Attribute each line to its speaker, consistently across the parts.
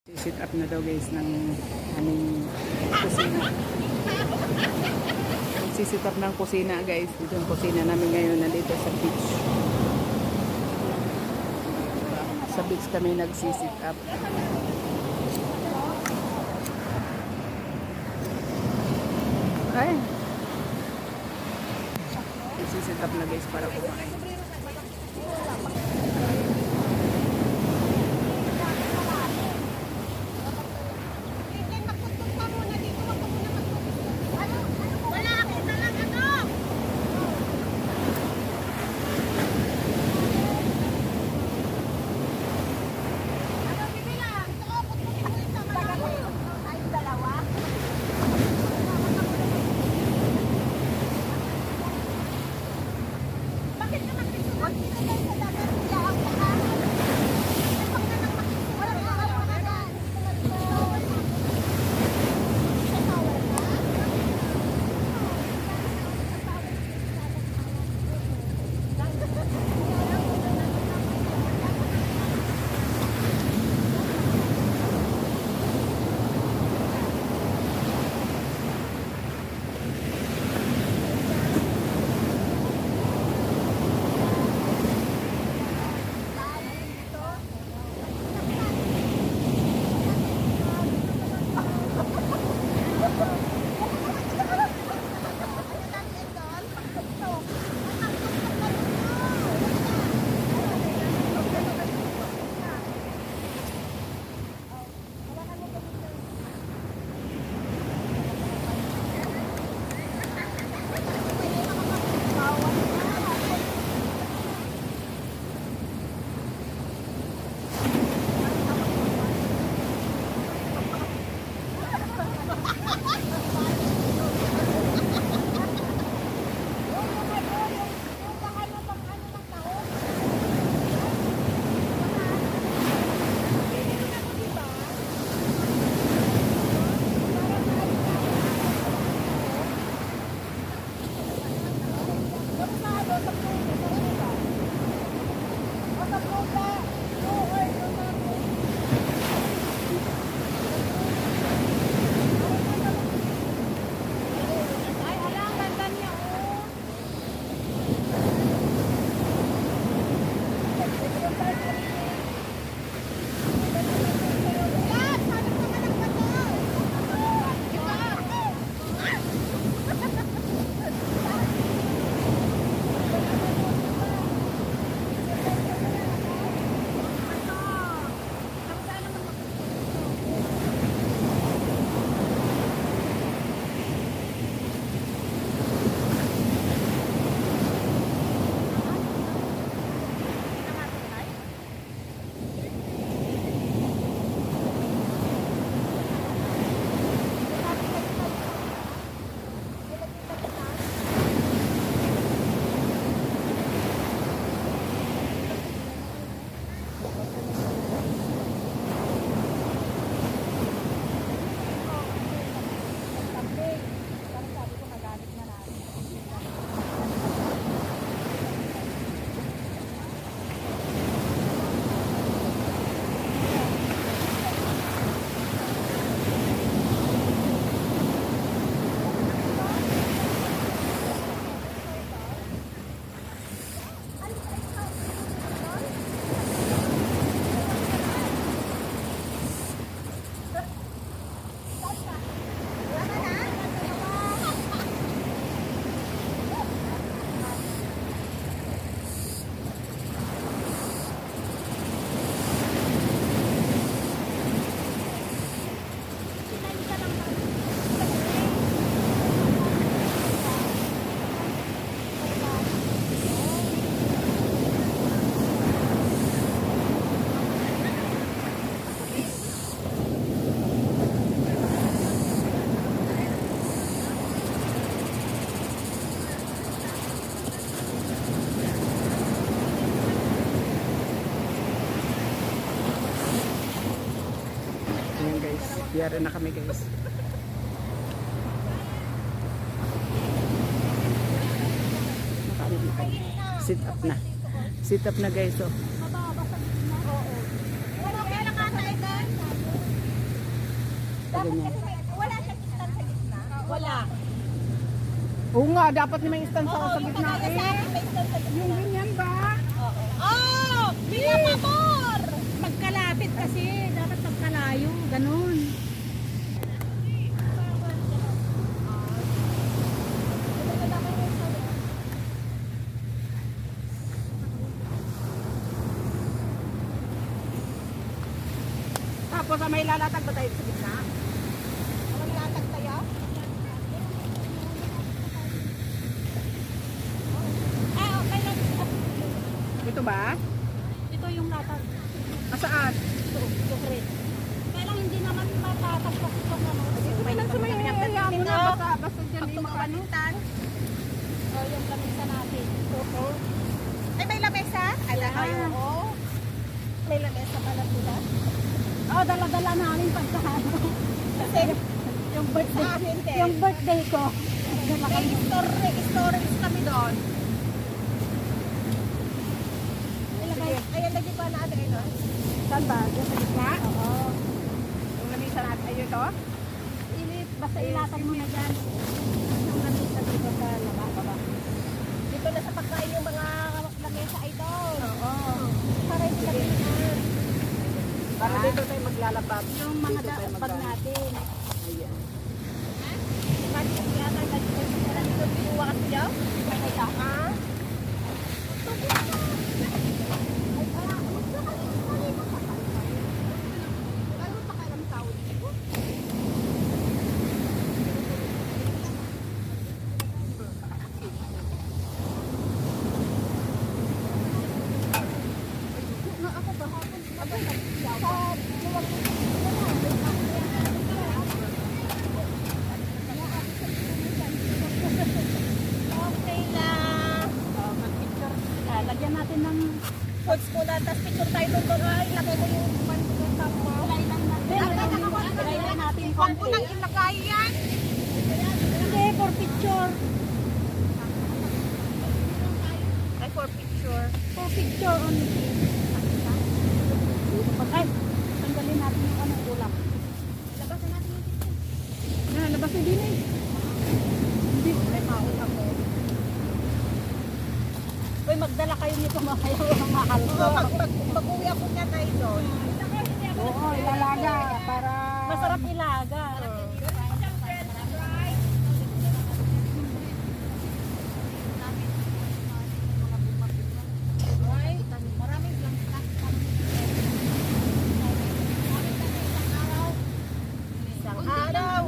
Speaker 1: Sit up na daw guys ng aming kusina. Sit up ng kusina guys. Ito yung kusina namin ngayon nandito sa beach. Sa beach kami nagsisit up. Ay. Nagsisit up na guys para kumain. Biyara na kami guys. Sit up na. Sit up na guys. Oh. ganyan.
Speaker 2: Wala siyang stand sa gitna? Wala.
Speaker 1: Oo nga, dapat may stand sa
Speaker 2: Oo, yung
Speaker 1: gitna
Speaker 2: kagaya sa
Speaker 1: eh.
Speaker 2: akin, may stand sa gitna.
Speaker 1: Yung ganyan ba?
Speaker 2: Oh! Pinapamor!
Speaker 3: Magkalapit kasi, dapat magkalayo, ganun.
Speaker 1: Tapos may lalatag ba tayo sa gitna?
Speaker 2: Walang latag tayo? Okay lang.
Speaker 1: Ito ba?
Speaker 3: Ito yung latag.
Speaker 1: Masaan?
Speaker 3: Ito rin. Kaya lang hindi naman matatagpas itong ano.
Speaker 1: Okay lang sa may area mo na. Basta dyan yung mga ano.
Speaker 3: O yung lamisa natin.
Speaker 2: Ay, may lamesa? Ala, oo. May lamesa pala sila.
Speaker 3: Oh, dala-dala namin pagkahan.
Speaker 2: Kasi,
Speaker 3: yung birthday,
Speaker 2: sa amin din.
Speaker 3: yung birthday ko. Dala
Speaker 2: May
Speaker 3: kami.
Speaker 2: storage kami doon.
Speaker 1: Sige.
Speaker 2: Ayan, lagi pa natin ito.
Speaker 1: Saan ba? Diyan sa gitna?
Speaker 3: Oo.
Speaker 1: Yung lamisa natin. Ayun ito?
Speaker 3: Basta ilatag mo na dyan. Yung lamisa dito sa baba.
Speaker 2: Dito na sa pagkain yung mga lamesa ay doon.
Speaker 1: Oo.
Speaker 2: Para hindi kami naman.
Speaker 1: Para dito tayo maglalapag.
Speaker 3: Yung mga
Speaker 1: Dito tayo
Speaker 3: bag natin.
Speaker 1: Ayan.
Speaker 2: Bakit kasi yata nandito binuwa kasi daw? Kaya ha? Okay lang.
Speaker 3: Lagyan natin ng
Speaker 2: Foods muna, tapos picture tayo doon. Ay, lagay mo yung pantulong mo.
Speaker 3: ilagay natin
Speaker 2: Huwag mo
Speaker 3: konti.
Speaker 2: nang ilagay yan.
Speaker 3: Hindi, for picture.
Speaker 2: Ay, for picture.
Speaker 3: For picture only. Ay, tanggalin natin yung ano ulam.
Speaker 2: Labasan natin yung picture.
Speaker 1: Na, labas na din eh.
Speaker 2: Hindi, ay, maul ako.
Speaker 3: Uy, magdala kayo nito mamaya ang mahal ko.
Speaker 2: Oo, mag-uwi ako niyan ay doon.
Speaker 1: Oo, ilalaga para...
Speaker 3: Masarap ilaga.
Speaker 2: Ay, maraming lang. Isang araw.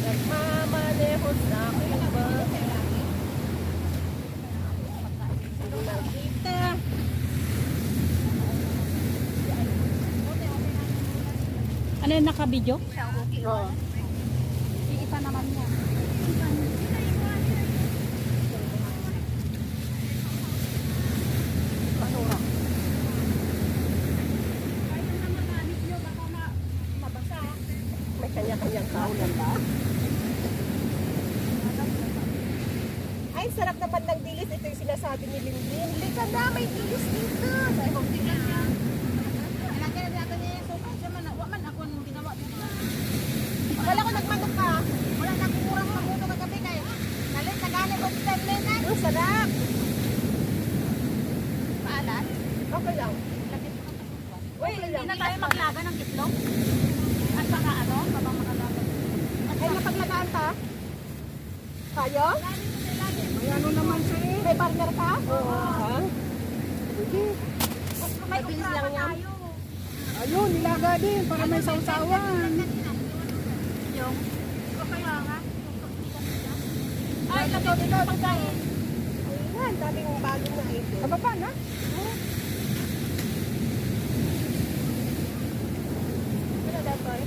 Speaker 2: Nagmamanehos na ako ba? Kita.
Speaker 3: Ano yung naka-video?
Speaker 1: Oo.
Speaker 3: Iipa naman niya.
Speaker 1: Basura.
Speaker 2: May kanya-kanyang kaulan ba? Ay, sarap naman ng dilis. Ito yung sinasabi ni Linlin. Lika na, may dilis dito. Ay, kung tingnan niya. Nilagyan na natin niya yung sopa. Siya man, waman ako nung ginawa dito. Akala ko nagmanok ka. Wala na kurang mamuno kagabi kayo. Nalit, nagalit ko sa tabletan. Ang sarap. Paalat? Okay lang.
Speaker 3: Uy, hindi na tayo maglaga ng itlog. At saka ano, babang makalaga.
Speaker 2: Ay, napaglagaan ka? Kayo?
Speaker 1: May ano naman siya eh.
Speaker 2: May partner ka? Oo. Ha?
Speaker 1: Sige.
Speaker 2: May bilis lang yan.
Speaker 1: Ayun, nilaga din para may sausawan.
Speaker 3: Yung, o kaya nga, ay, lagyan dito pagkain.
Speaker 2: Ayan, daming bago na ito.
Speaker 1: Sa baba na.
Speaker 2: Ano dapat?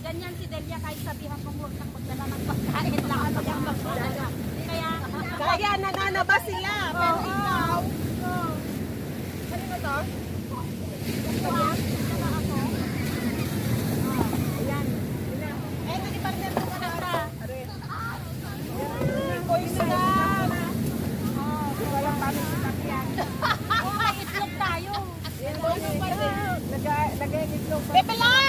Speaker 3: Ganyan si Delia kahit sabihan kong huwag nang magdala ng pagkain lang at yung magdala. Kaya,
Speaker 2: Kaya nananabas sila. Pero ikaw. Ano na to? Gusto niya? Ayan. Eh, hindi partner mo ka na. Boys na.
Speaker 1: Di ba lang paano sinakyan?
Speaker 3: oh, may itlog tayo.
Speaker 2: Boys na.
Speaker 1: Lagay ang itlog.
Speaker 2: Bebe lang!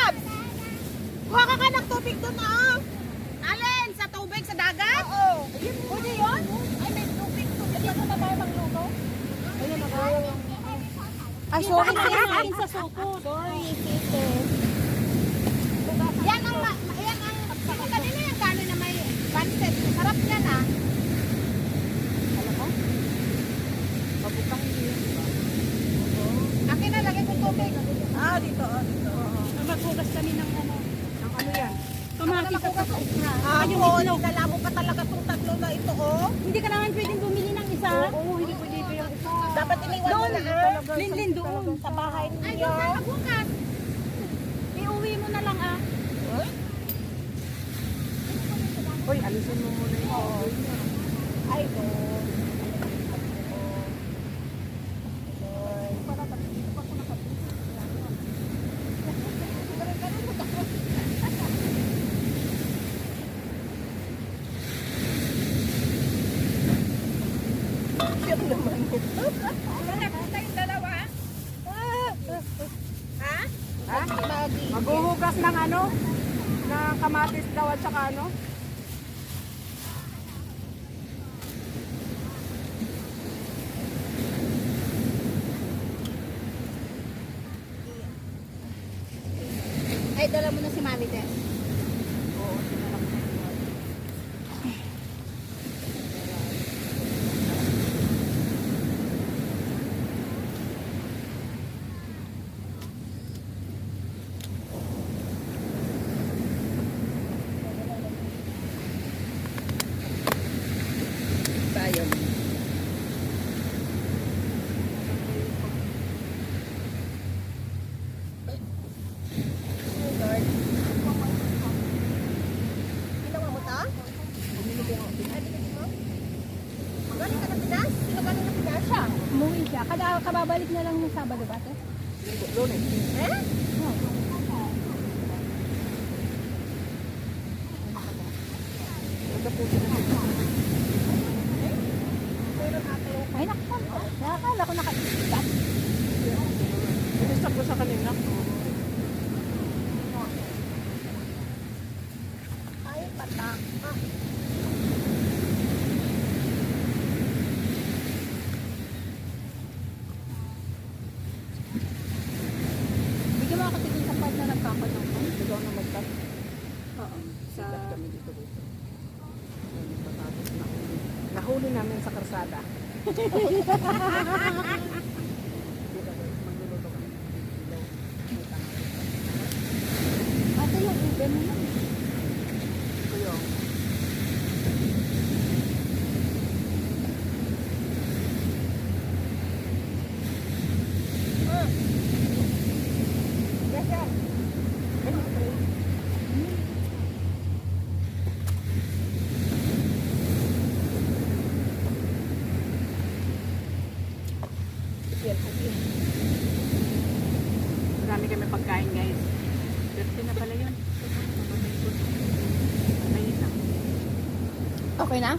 Speaker 2: Ay, sorry,
Speaker 3: Kain sa suko.
Speaker 2: Sorry, sis. Yan ang, sino kanina yung kano na may pancit. Sarap yan ah.
Speaker 1: Alam mo? Pabutang yun.
Speaker 2: Akin na, lagay ko tubig. Dito.
Speaker 3: Maghugas kami ng ano.
Speaker 1: Ang ano yan?
Speaker 3: Kamatis at saka okra.
Speaker 2: Yung itlog. Dala mo pa talaga itong tatlo na ito, oh.
Speaker 3: Hindi ka naman pwedeng bumili ng isa.
Speaker 1: Oo, hindi pwede yung isa.
Speaker 2: Dapat iniwan mo na,
Speaker 3: Linlin doon.
Speaker 2: sa bahay
Speaker 3: Ay,
Speaker 2: ninyo.
Speaker 3: doon ka maghugas. Iuwi mo na lang ah.
Speaker 1: Uy, alisin mo muna yung
Speaker 2: Ay, no.
Speaker 1: Ha? Maghuhugas ng ano? Ng kamatis daw at saka ano?
Speaker 3: Ay, dala mo na si Mami Tess.
Speaker 1: Oo, sinalak na yun. Tayo.
Speaker 2: Ginawa mo ta? Ay, binili mo? Galing ka na Pinas? Sino galing na Pinas? Siya.
Speaker 3: Umuwi siya. Kababalik na lang ng Sabado ba ito?
Speaker 1: Lunes.
Speaker 2: Eh?
Speaker 3: Ay, naku. Nakakala ko nakasikat.
Speaker 1: Binisap ko sa kanina.
Speaker 2: Ay, patak.
Speaker 3: Bigyan mo ako tigil sa part na nagpapanong ko.
Speaker 1: Ikaw na magtat.
Speaker 3: Oo. Sa...
Speaker 1: Sigat kami dito. Patatas na huli. Nahuli namin sa karsada. Magluluto kami.
Speaker 3: Ate, yung ube mo na.
Speaker 1: Ito yung
Speaker 2: Yes, yes.
Speaker 1: marami kami pagkain guys. 30 na pala yun. Ayun na.
Speaker 3: Okay na?